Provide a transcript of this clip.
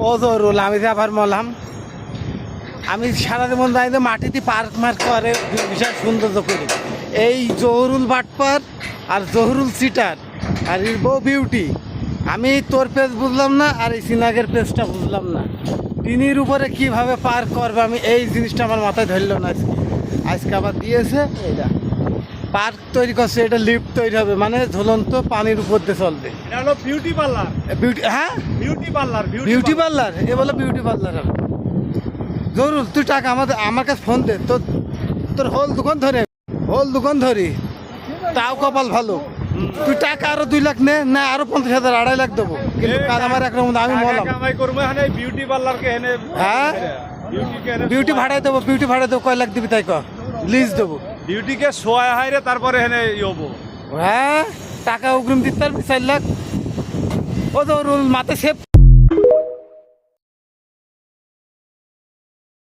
ও জরুল আমি যে আবার মলাম আমি সারা জীবন যাই যে মাটিতে পার্ক মার্ক করে বিশাল সৌন্দর্য করি এই জহুরুল বাটপার আর জহুরুল সিটার আর এর বউ বিউটি আমি তোর পেজ বুঝলাম না আর এই সিনাগের পেজটা বুঝলাম না টিনির উপরে কিভাবে পার্ক করবে আমি এই জিনিসটা আমার মাথায় ধরল না আজকে আজকে আবার দিয়েছে এটা পার্ক তৈরি করছে এটা লিফট তৈরি হবে মানে ঝুলন্ত পানির উপর দিয়ে চলবে এটা হলো বিউটি পার্লার। বিউটি হ্যাঁ বিউটি পার্লার। বিউটি পার্লার এ বলে বিউটি পার্লার হবে জরুর তুই টাকা আমার কাছে ফোন দে তোর তোর হোল দোকান ধরি তাও কপাল ভালো তুই টাকা আরো 2 লাখ নে না আরো 50,000 2.5 লাখ দেবো কিন্তু কাজ আমার একরকম আমি মলাম কামাই করবো এখানে বিউটি পার্লার কে এনে। হ্যাঁ বিউটি ভাড়ায় দেবো কয় লাখ দিবি তাই ক লিজ দেবো বিউটি কে সোয়া হাইরে তারপরে এখানে ইয়োবো। হ্যাঁ টাকা অগ্রিম দিতে পারবি 4 লাখ ও তো মাথায় সেভ